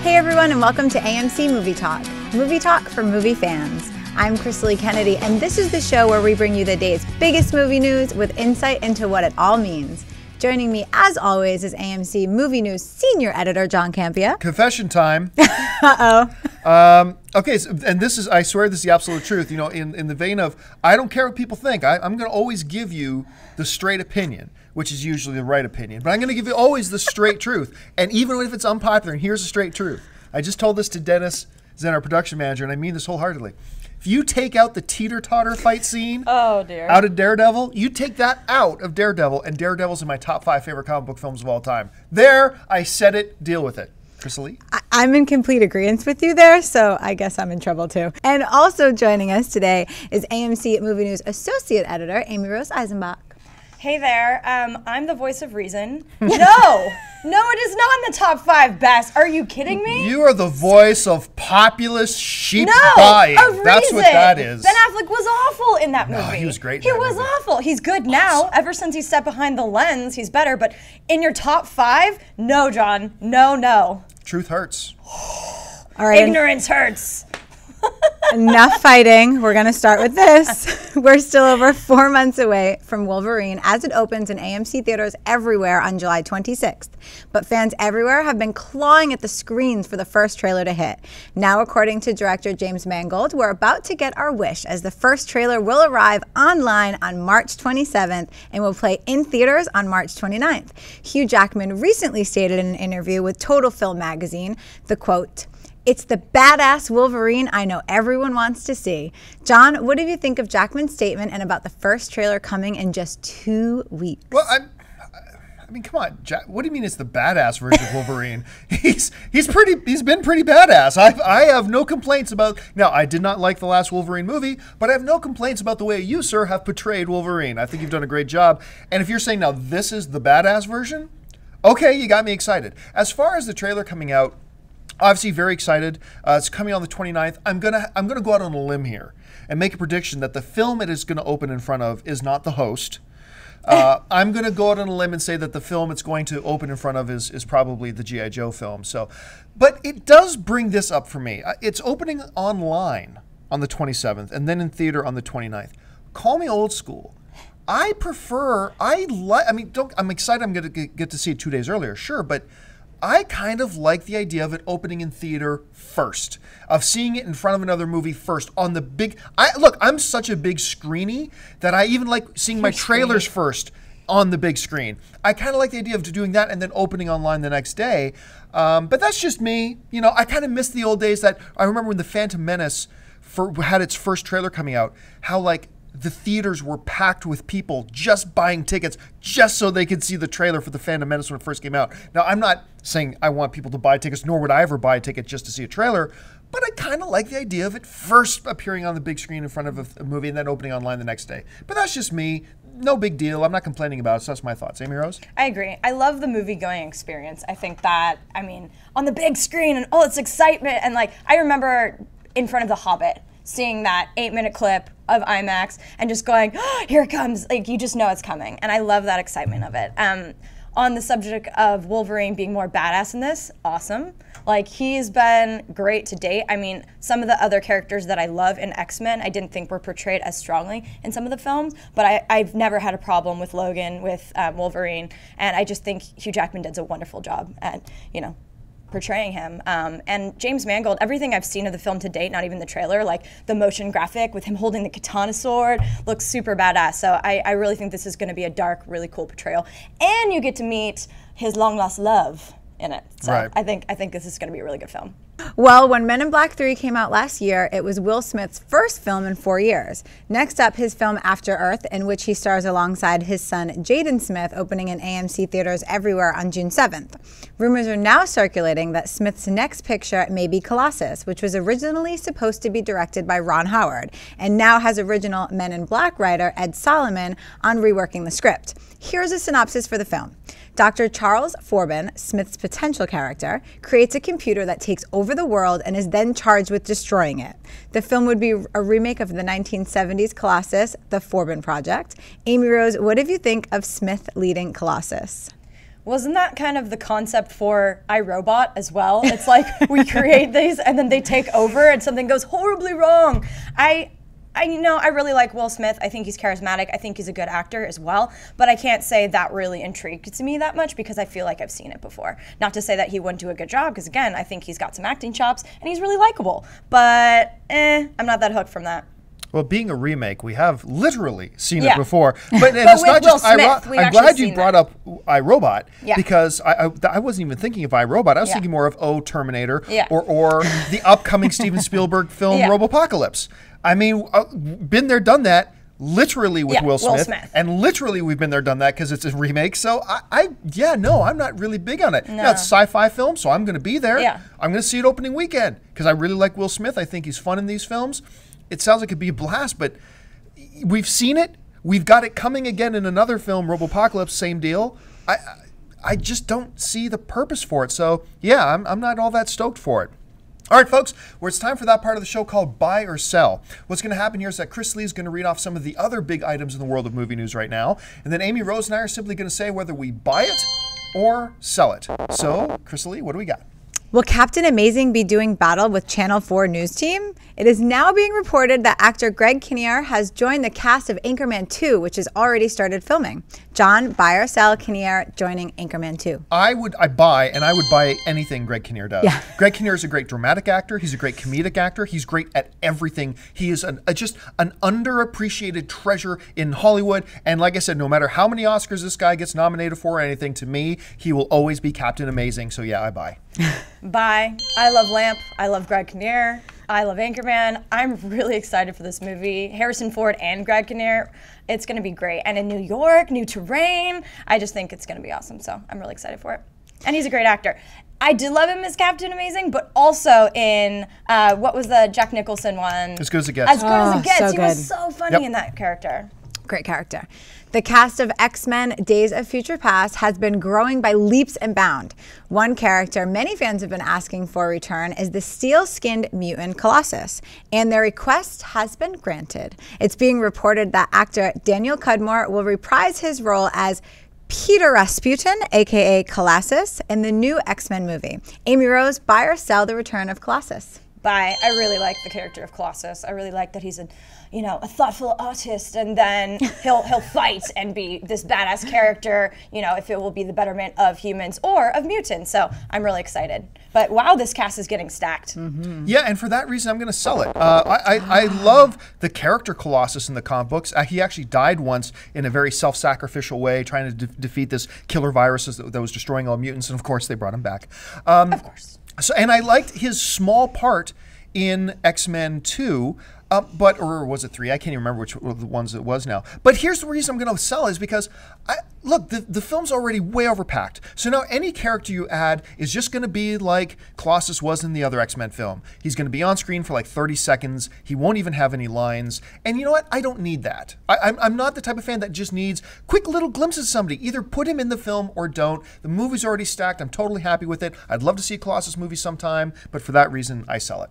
Hey everyone, and welcome to AMC Movie Talk for movie fans. I'm Crystal Kennedy, and this is the show where we bring you the day's biggest movie news with insight into what it all means. Joining me, as always, is AMC Movie News Senior Editor John Campea. Confession time. Uh-oh. Okay, so, and this is, I swear this is the absolute truth, you know, in the vein of, I don't care what people think. I'm going to always give you the straight opinion, which is usually the right opinion. But I'm going to give you always the straight truth. And even if it's unpopular, and here's the straight truth. I just told this to Dennis, Zen, our production manager, and I mean this wholeheartedly. If you take out the teeter-totter fight scene out of Daredevil, you take that out of Daredevil, and Daredevil's in my top 5 favorite comic book films of all time. There, I said it, deal with it. Crystal Lee? I'm in complete agreement with you there, so I guess I'm in trouble too. And also joining us today is AMC Movie News Associate Editor Amy Rose Eisenbach. Hey there, I'm the voice of reason. No, it is not in the top 5 best. Are you kidding me? You are the voice of populist sheep buying. That's what that is. Ben Affleck was awful in that movie. No, he was great. He was awful. He's good now. Ever since he stepped behind the lens, he's better. But in your top 5, no, John, no. Truth hurts. All right. Ignorance hurts. Enough fighting. We're going to start with this. We're still over 4 months away from Wolverine as it opens in AMC theaters everywhere on July 26th. But fans everywhere have been clawing at the screens for the first trailer to hit. Now, according to director James Mangold, we're about to get our wish as the first trailer will arrive online on March 27th and will play in theaters on March 29th. Hugh Jackman recently stated in an interview with Total Film magazine, the quote, "It's the badass Wolverine I know everyone wants to see." John, what do you think of Jackman's statement and about the first trailer coming in just 2 weeks? Well, I mean, come on, Jack, what do you mean it's the badass version of Wolverine? He's been pretty badass. I have no complaints about. Now, I did not like the last Wolverine movie, but I have no complaints about the way you, sir, have portrayed Wolverine. I think you've done a great job. And if you're saying now this is the badass version, okay, you got me excited. As far as the trailer coming out, obviously very excited. It's coming on the 29th. I'm gonna go out on a limb here and make a prediction that the film it is going to open in front of is not The Host. I'm going to go out on a limb and say that the film it's going to open in front of is probably the G.I. Joe film. So, but it does bring this up for me. It's opening online on the 27th and then in theater on the 29th. Call me old school. I'm excited I'm going to get to see it 2 days earlier, sure, but I kind of like the idea of it opening in theater first, of seeing it in front of another movie first on the big. Look, I'm such a big screenie that I even like seeing my trailers first on the big screen. I kind of like the idea of doing that and then opening online the next day. But that's just me. You know, I kind of miss the old days that I remember when The Phantom Menace had its first trailer coming out, how like the theaters were packed with people just buying tickets just so they could see the trailer for The Phantom Menace when it first came out. Now, I'm not saying I want people to buy tickets, nor would I ever buy a ticket just to see a trailer, but I kind of like the idea of it first appearing on the big screen in front of a movie and then opening online the next day. But that's just me. No big deal. I'm not complaining about it, so that's my thoughts. Amy Rose? I agree. I love the movie-going experience. I think that, I mean, on the big screen and it's excitement. And like, I remember in front of The Hobbit, seeing that 8-minute clip of IMAX and just going, oh, here it comes. Like, you just know it's coming. And I love that excitement of it. On the subject of Wolverine being more badass in this, awesome. Like, he's been great to date. I mean, some of the other characters that I love in X-Men, I didn't think were portrayed as strongly in some of the films, but I've never had a problem with Logan, with Wolverine, and I just think Hugh Jackman does a wonderful job at, portraying him. And James Mangold, everything I've seen of the film to date, not even the trailer, like the motion graphic with him holding the katana sword, looks super badass. So I really think this is going to be a dark, really cool portrayal. And you get to meet his long-lost love in it. So right. I think this is going to be a really good film. Well, when Men in Black 3 came out last year, it was Will Smith's first film in 4 years. Next up, his film After Earth, in which he stars alongside his son Jaden Smith, opening in AMC theaters everywhere on June 7th. Rumors are now circulating that Smith's next picture may be Colossus, which was originally supposed to be directed by Ron Howard, and now has original Men in Black writer Ed Solomon on reworking the script. Here's a synopsis for the film. Dr. Charles Forbin, Smith's potential character, creates a computer that takes over the world and is then charged with destroying it. The film would be a remake of the 1970s Colossus, The Forbin Project. Amy Rose, what did you think of Smith leading Colossus? Wasn't that kind of the concept for iRobot as well? It's like we create these and then they take over and something goes horribly wrong. I really like Will Smith. I think he's charismatic. I think he's a good actor as well. But I can't say that really intrigues me that much because I feel like I've seen it before. Not to say that he wouldn't do a good job, because again, I think he's got some acting chops and he's really likable. But I'm not that hooked from that. Well, being a remake, we have literally seen Yeah. it before. But But it's with not Will just Smith, we've I'm actually glad you seen brought that. up iRobot Yeah. because I wasn't even thinking of iRobot. I was Yeah. thinking more of Terminator Yeah. or the upcoming Steven Spielberg film Yeah. Robopocalypse. I mean, been there, done that. Literally with Yeah, Will Smith, Smith. and literally we've been there, done that because it's a remake. So I'm not really big on it. No. Now, it's a sci-fi film, so I'm going to be there. Yeah. I'm going to see it opening weekend because I really like Will Smith. I think he's fun in these films. It sounds like it'd be a blast, but we've seen it. We've got it coming again in another film, Robopocalypse, same deal. I just don't see the purpose for it. So yeah, I'm not all that stoked for it. All right, folks, well, it's time for that part of the show called Buy or Sell. What's going to happen here is that Chris Lee is going to read off some of the other big items in the world of movie news right now, and then Amy Rose and I are simply going to say whether we buy it or sell it. So, Chris Lee, what do we got? Will Captain Amazing be doing battle with Channel 4 news team? It is now being reported that actor Greg Kinnear has joined the cast of Anchorman 2, which has already started filming. John, buy or sell Kinnear joining Anchorman 2? I buy anything Greg Kinnear does. Yeah. Greg Kinnear is a great dramatic actor. He's a great comedic actor. He's great at everything. He is just an underappreciated treasure in Hollywood. And like I said, no matter how many Oscars this guy gets nominated for or anything, to me, he will always be Captain Amazing. So yeah, I buy. Bye. I love Lamp. I love Greg Kinnear. I love Anchorman. I'm really excited for this movie. Harrison Ford and Greg Kinnear. It's going to be great. And in New York, new terrain. I just think it's going to be awesome. So I'm really excited for it. And he's a great actor. I did love him as Captain Amazing, but also in, what was the Jack Nicholson one? As Good as It Gets. As Good as It Gets. so He was good. so funny Yep. in that character. Great character. The cast of X-Men Days of Future Past has been growing by leaps and bounds. One character many fans have been asking for a return is the steel-skinned mutant Colossus, and their request has been granted. It's being reported that actor Daniel Cudmore will reprise his role as Peter Rasputin, aka Colossus, in the new X-Men movie. Amy Rose, buy or sell the return of Colossus? Bye. I really like the character of Colossus. I really like that he's a thoughtful artist, and then he'll fight and be this badass character, if it will be the betterment of humans or of mutants. So I'm really excited. But wow, this cast is getting stacked. Mm-hmm. Yeah, and for that reason, I'm going to sell it. I love the character Colossus in the comic books. He actually died once in a very self-sacrificial way, trying to defeat this killer virus that was destroying all mutants, and of course, they brought him back. Of course. And I liked his small part in X-Men 2, or was it 3? I can't even remember which of the ones it was now. But here's the reason I'm going to sell is because, the film's already way overpacked. So now any character you add is just going to be like Colossus was in the other X-Men film. He's going to be on screen for like 30 seconds. He won't even have any lines. And you know what? I don't need that. I'm not the type of fan that just needs quick little glimpses of somebody. Either put him in the film or don't. The movie's already stacked. I'm totally happy with it. I'd love to see a Colossus movie sometime, but for that reason, I sell it.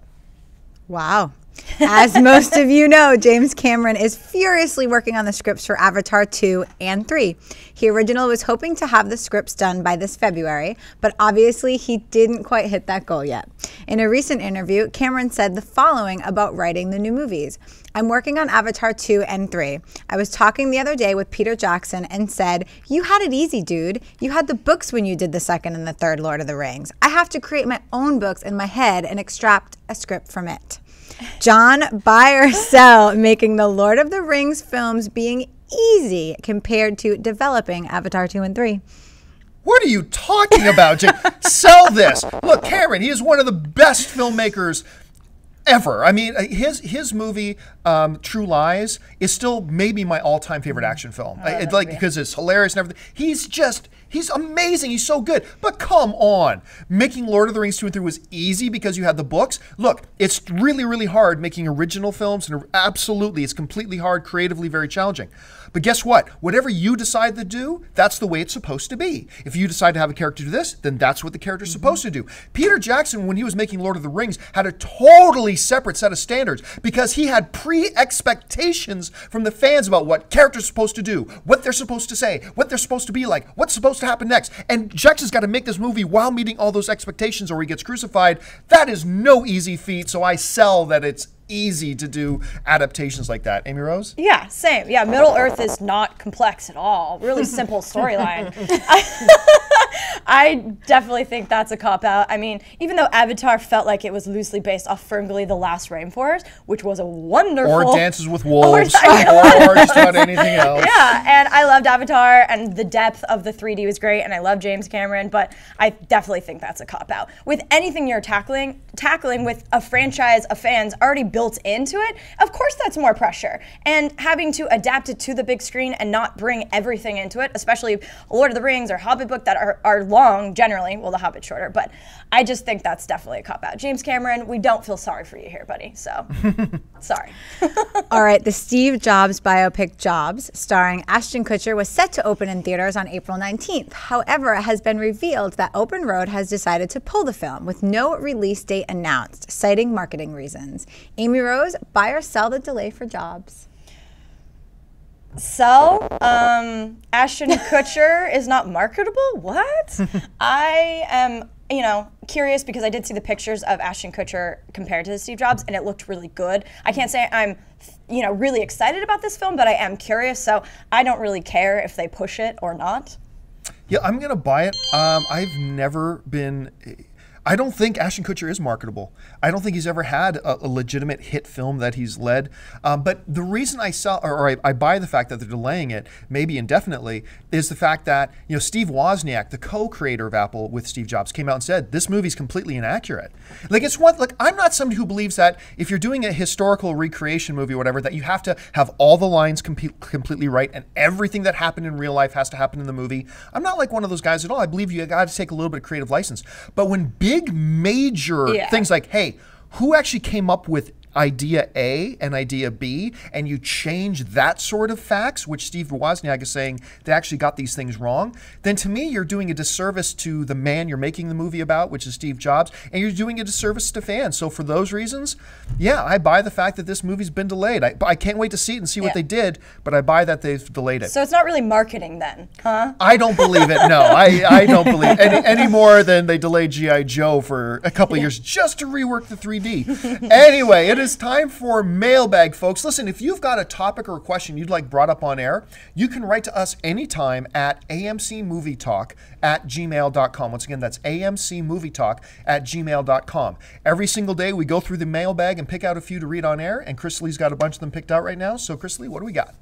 Wow. As most of you know, James Cameron is furiously working on the scripts for Avatar 2 and 3. He originally was hoping to have the scripts done by this February, but obviously he didn't quite hit that goal yet. In a recent interview, Cameron said the following about writing the new movies. I'm working on Avatar 2 and 3. I was talking the other day with Peter Jackson and said, you had it easy, dude. You had the books when you did the second and the third Lord of the Rings. I have to create my own books in my head and extract a script from it. John, buy or sell making the Lord of the Rings films being easy compared to developing Avatar 2 and 3? What are you talking about, Jake? Sell this. Look, Cameron, he is one of the best filmmakers ever. I mean, his movie, True Lies, is still maybe my all-time favorite action film. Because it's hilarious and everything. He's amazing. He's so good. But come on. Making Lord of the Rings 2 and 3 was easy because you had the books. Look, it's really, really hard making original films, and absolutely, it's completely hard, creatively very challenging. But guess what? Whatever you decide to do, that's the way it's supposed to be. If you decide to have a character do this, then that's what the character's supposed to do. Peter Jackson, when he was making Lord of the Rings, had a totally separate set of standards because he had pre-expectations from the fans about what characters are supposed to do, what they're supposed to say, what they're supposed to be like, what's supposed to to happen next? And Jackson's got to make this movie while meeting all those expectations or he gets crucified. That is no easy feat, so I sell that it's easy to do adaptations like that. Amy Rose? Yeah, same. Yeah, Middle Earth is not complex at all. Really simple storyline. I definitely think that's a cop-out. I mean, even though Avatar felt like it was loosely based off Ferngully The Last Rainforest, which was a wonderful... Or Dances with Wolves, or just about anything else. Yeah, and I loved Avatar, and the depth of the 3D was great, and I love James Cameron, but I definitely think that's a cop-out. With anything you're tackling with a franchise of fans already built into it, of course that's more pressure. And having to adapt it to the big screen and not bring everything into it, especially Lord of the Rings or Hobbit book that are long generally, well, the Hobbit's shorter, but I just think that's definitely a cop-out. James Cameron, we don't feel sorry for you here, buddy, so sorry. All right, the Steve Jobs biopic Jobs, starring Ashton Kutcher, was set to open in theaters on April 19th. However, it has been revealed that Open Road has decided to pull the film with no release date announced, citing marketing reasons. Amy Rose, buy or sell the delay for Jobs? Sell. Ashton Kutcher is not marketable? What? I am, curious because I did see the pictures of Ashton Kutcher compared to Steve Jobs, and it looked really good. I can't say I'm, really excited about this film, but I am curious, so I don't really care if they push it or not. Yeah, I'm going to buy it. I've never been... I don't think Ashton Kutcher is marketable. I don't think he's ever had a legitimate hit film that he's led. But the reason I sell, or I buy the fact that they're delaying it, maybe indefinitely, is the fact that Steve Wozniak, the co-creator of Apple with Steve Jobs, came out and said this movie's completely inaccurate. I'm not somebody who believes that if you're doing a historical recreation movie or whatever, that you have to have all the lines completely right and everything that happened in real life has to happen in the movie. I'm not like one of those guys at all. I believe you got to take a little bit of creative license. But when big major things like, hey, who actually came up with idea A and idea B, and you change that sort of facts, which Steve Wozniak is saying they actually got these things wrong, then to me you're doing a disservice to the man you're making the movie about, which is Steve Jobs, and you're doing a disservice to fans. So for those reasons, yeah, I buy the fact that this movie's been delayed. I can't wait to see it and see what they did, but I buy that they've delayed it. So it's not really marketing then, huh? I don't believe it, no. I don't believe it any more than they delayed G.I. Joe for a couple of years just to rework the 3D. Anyway, it is time for mailbag, folks. Listen, if you've got a topic or a question you'd like brought up on air, you can write to us anytime at amcmovietalk@gmail.com. Once again, that's amcmovietalk@gmail.com. Every single day we go through the mailbag and pick out a few to read on air, and Chrisley's got a bunch of them picked out right now. So Chrisley, what do we got?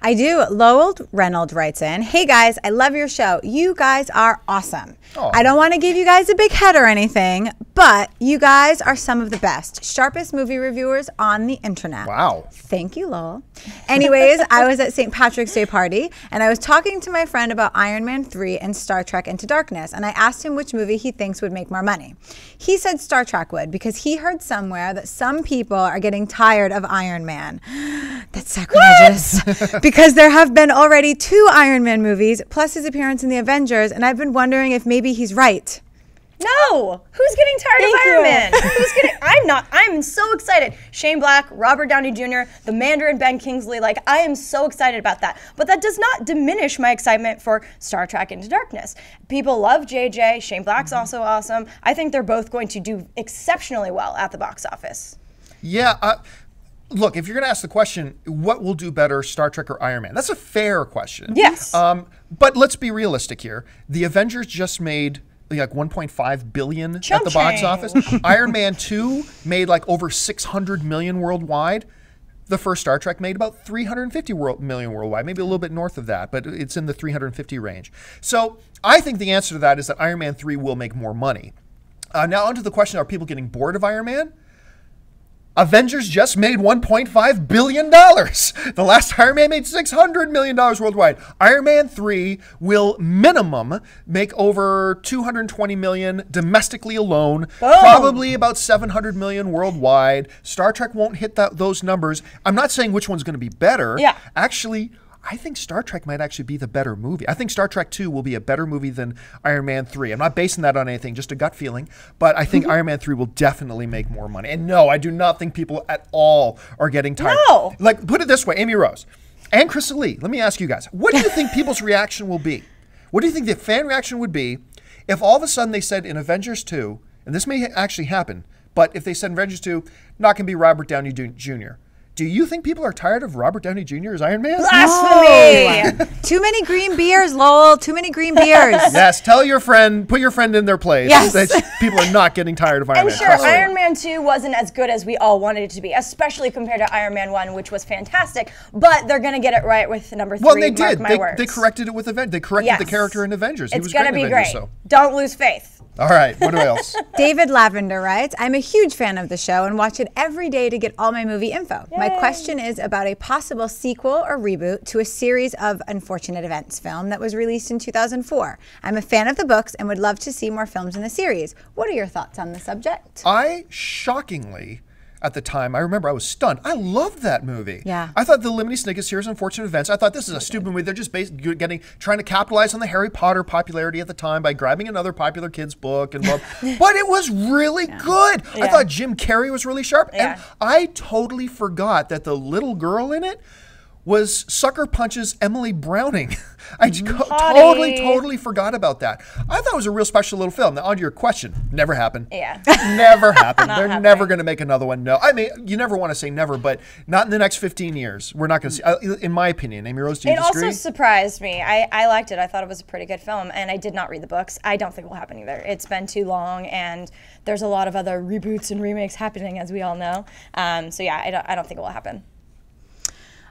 I do. Lowell Reynolds writes in, hey guys, I love your show. You guys are awesome. Aww. I don't want to give you guys a big head or anything, but you guys are some of the best, sharpest movie reviewers on the internet. Wow. Thank you, Lowell. Anyways, I was at St. Patrick's Day party, and I was talking to my friend about Iron Man 3 and Star Trek Into Darkness, and I asked him which movie he thinks would make more money. He said Star Trek would, because he heard somewhere that some people are getting tired of Iron Man. That's sacrilegious. Because there have been already 2 Iron Man movies, plus his appearance in the Avengers, and I've been wondering if maybe he's right. No! Who's getting tired of Iron Man? Who's getting? I'm not. I'm so excited. Shane Black, Robert Downey Jr., the Mandarin Ben Kingsley. I am so excited about that. But that does not diminish my excitement for Star Trek Into Darkness. People love JJ. Shane Black's also awesome. I think they're both going to do exceptionally well at the box office. Yeah. Look, if you're going to ask the question, what will do better, Star Trek or Iron Man? That's a fair question. Yes. But let's be realistic here. The Avengers just made like 1.5 billion at the box office. Iron Man 2 made over 600 million worldwide. The first Star Trek made about 350 million worldwide, maybe a little bit north of that, but it's in the 350 range. So I think the answer to that is that Iron Man 3 will make more money. Now onto the question, are people getting bored of Iron Man? Avengers just made $1.5 billion. The last Iron Man made $600 million worldwide. Iron Man 3 will minimum make over $220 million domestically alone, probably about $700 million worldwide. Star Trek won't hit those numbers. I'm not saying which one's going to be better. Yeah. Actually, I think Star Trek might actually be the better movie. I think Star Trek 2 will be a better movie than Iron Man 3. I'm not basing that on anything, just a gut feeling. But I think Iron Man 3 will definitely make more money. And no, I do not think people at all are getting tired. No. Put it this way, Amy Rose and Krista Lee, let me ask you guys, what do you think people's reaction will be What do you think the fan reaction would be if all of a sudden they said in Avengers 2, and this may actually happen, but if they said in Avengers 2, not going to be Robert Downey Jr., do you think people are tired of Robert Downey Jr. as Iron Man? Blasphemy! Too many green beers, lol. Too many green beers. Yes, tell your friend, put your friend in their place. Yes. That people are not getting tired of Iron And Man. sure, Trust me. Iron Man 2 wasn't as good as we all wanted it to be, especially compared to Iron Man 1, which was fantastic. But they're going to get it right with number 3. Well, they did. Mark my words. They corrected it with Avengers. They corrected the Yes. character in Avengers. He It's was going to great in be Avengers, great. so. Don't lose faith. All right, what else? David Lavender writes, I'm a huge fan of the show and watch it every day to get all my movie info. My question is about a possible sequel or reboot to a series of Unfortunate Events film that was released in 2004. I'm a fan of the books and would love to see more films in the series. What are your thoughts on the subject? I shockingly, at the time, I remember I was stunned. I loved that movie. Yeah. I thought the Lemony Snicket series, Unfortunate Events, I thought this is a stupid movie. They're just trying to capitalize on the Harry Potter popularity at the time by grabbing another popular kid's book and blah. But it was really good. I thought Jim Carrey was really sharp. Yeah. And I totally forgot that the little girl in it was Sucker Punch's Emily Browning. I totally forgot about that. I thought it was a real special little film. Now, on to your question, never happened. Yeah. Never happened. They're happening. never going to make another one. No, I mean, you never want to say never, but not in the next 15 years. We're not going to see, in my opinion. Amy Rose, do you It disagree? also surprised me. I liked it. I thought it was a pretty good film, and I did not read the books. I don't think it will happen either. It's been too long, and there's a lot of other reboots and remakes happening, as we all know. So yeah, I don't think it will happen.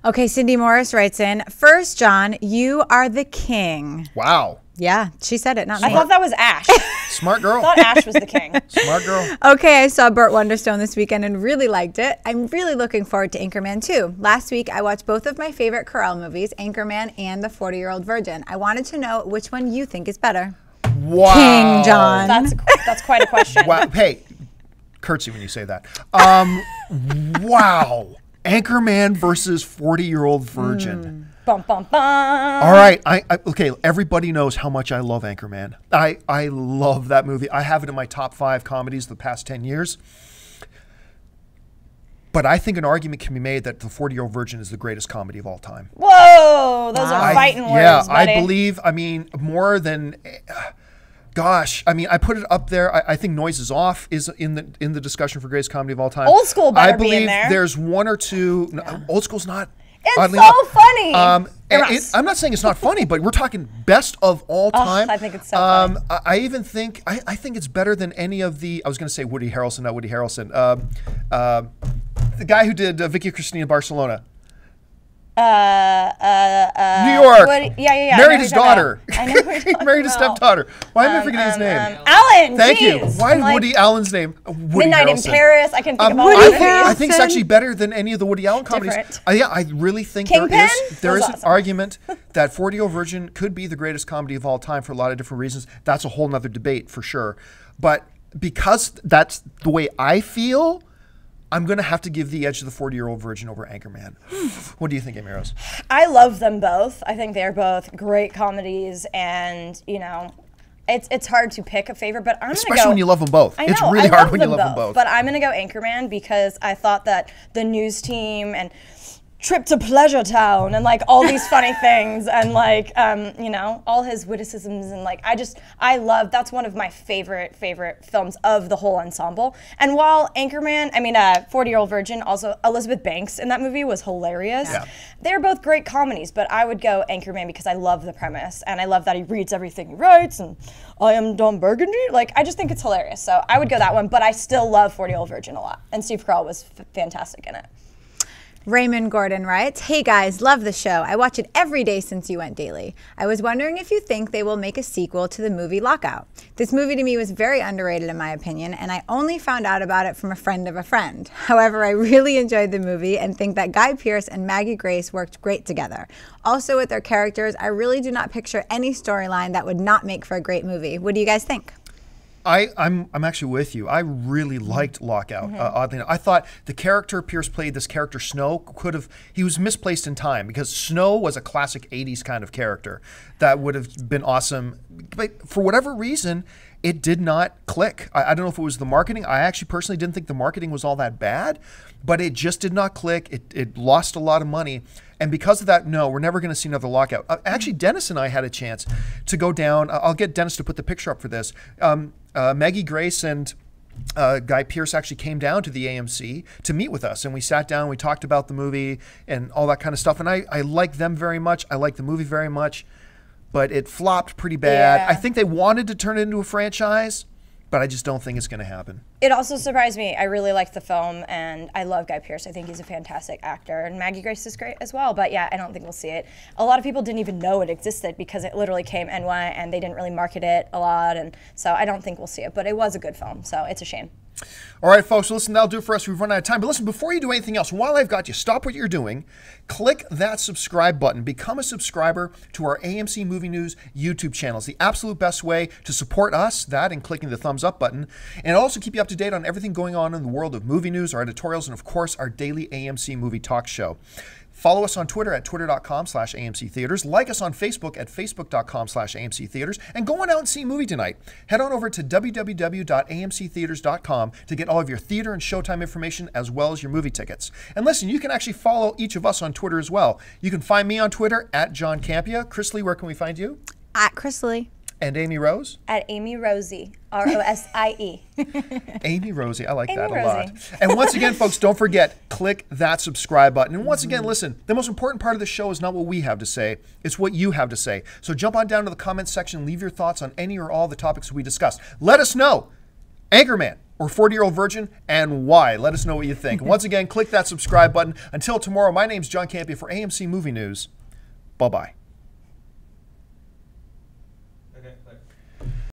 Okay, Cindy Morris writes in, First, John, you are the king. Wow. Yeah, she said it, not me. I thought that was Ash. Smart girl. I thought Ash was the king. Smart girl. Okay, I saw Burt Wonderstone this weekend and really liked it. I'm really looking forward to Anchorman 2. Last week, I watched both of my favorite Carell movies, Anchorman and The 40-Year-Old Virgin. I wanted to know which one you think is better. Wow. King John. That's quite a question. Wow. Hey, curtsy when you say that. Wow. Anchorman versus 40-Year-Old Virgin. Bum, bum, bum. All right. Okay, everybody knows how much I love Anchorman. I love that movie. I have it in my top 5 comedies the past 10 years. But I think an argument can be made that The 40-Year-Old Virgin is the greatest comedy of all time. Whoa, those are fighting words, Yeah, buddy. I believe, more than... Gosh, I put it up there. I think Noise is Off is in the discussion for greatest comedy of all time. Old School better I be in believe there. there's one or two. No, Old School's not. It's oddly so enough. funny. I'm not saying it's not funny, but we're talking best of all time. I think it's so funny. I even think I think it's better than any of the. I was going to say Woody Harrelson, not Woody Harrelson. The guy who did Vicky Cristina Barcelona. New York. Yeah. Married his daughter. I know who you're talking Married his about. stepdaughter. Why am I forgetting his name? Alan. Thank you. Jeez. Why I'm like, Woody Allen's name? Woody Midnight Harrelson. in Paris. I can think of all Woody the movies. Harrelson. I think it's actually better than any of the Woody Allen comedies. Different. Yeah, I really think Kingpin? there is That was an awesome. argument that 40-Year-Old Virgin could be the greatest comedy of all time for a lot of different reasons. That's a whole nother debate for sure. But because that's the way I feel, I'm going to have to give the edge to the 40-Year-Old Virgin over Anchorman. What do you think, Amy Rose? I love them both. I think they're both great comedies, and it's hard to pick a favorite. But I'm gonna Especially go. when you love them both. I know, It's really I hard when you love them both. But I'm gonna go Anchorman because I thought that the news team and Trip to Pleasure Town and like all these funny things and like all his witticisms and like I love, that's one of my favorite films of the whole ensemble. And while Anchorman, 40-Year-Old Virgin, also Elizabeth Banks in that movie was hilarious. Yeah. They're both great comedies, but I would go Anchorman because I love the premise and I love that he reads everything he writes and I am Don Burgundy. Like, I just think it's hilarious. So I would go that one, but I still love 40-Year-Old Virgin a lot. And Steve Carell was fantastic in it. Raymond Gordon writes, Hey guys, love the show. I watch it every day since you went daily. I was wondering if you think they will make a sequel to the movie Lockout. This movie to me was very underrated in my opinion, and I only found out about it from a friend of a friend. However, I really enjoyed the movie and think that Guy Pearce and Maggie Grace worked great together. Also with their characters, I really do not picture any storyline that would not make for a great movie. What do you guys think? I'm actually with you. I really liked Lockout. Oddly enough, I thought the character Pierce played, this character Snow, he was misplaced in time because Snow was a classic '80s kind of character that would have been awesome, but for whatever reason, it did not click. I don't know if it was the marketing. I actually personally didn't think the marketing was all that bad, but it just did not click. It lost a lot of money. And because of that, no, we're never going to see another Lockout. Actually, Dennis and I had a chance to go down. I'll get Dennis to put the picture up for this. Maggie Grace and Guy Pearce actually came down to the AMC to meet with us, and we sat down, we talked about the movie and all that kind of stuff. And I like them very much. I like the movie very much, but it flopped pretty bad. I think they wanted to turn it into a franchise, but I just don't think it's going to happen. It also surprised me. I really liked the film, and I love Guy Pearce. I think he's a fantastic actor, and Maggie Grace is great as well. But yeah, I don't think we'll see it. A lot of people didn't even know it existed because it literally came and went, and they didn't really market it a lot, and so I don't think we'll see it. But it was a good film, so it's a shame. All right, folks, so listen, that'll do it for us. We've run out of time. But listen, before you do anything else, while I've got you, stop what you're doing, click that subscribe button. Become a subscriber to our AMC Movie News YouTube channel. It's the absolute best way to support us, that and clicking the thumbs up button. And it'll also keep you up to date on everything going on in the world of movie news, our editorials, and of course, our daily AMC Movie Talk show. Follow us on Twitter at twitter.com/AMC Theaters. Like us on Facebook at facebook.com/AMC Theaters. And go on out and see a movie tonight. Head on over to www.amctheaters.com to get all of your theater and showtime information as well as your movie tickets. And listen, you can actually follow each of us on Twitter as well. You can find me on Twitter at John Campia. Chris Lee, where can we find you? At Chris Lee. And Amy Rose? At Amy Rosie, R-O-S-I-E. Amy Rosie, I like that a lot. And once again, folks, don't forget, click that subscribe button. And once again, listen, the most important part of the show is not what we have to say, it's what you have to say. So jump on down to the comments section, leave your thoughts on any or all the topics we discussed. Let us know, Anchorman or 40-Year-Old Virgin, and why. Let us know what you think. Once again, click that subscribe button. Until tomorrow, my name's John Campia for AMC Movie News. Bye-bye.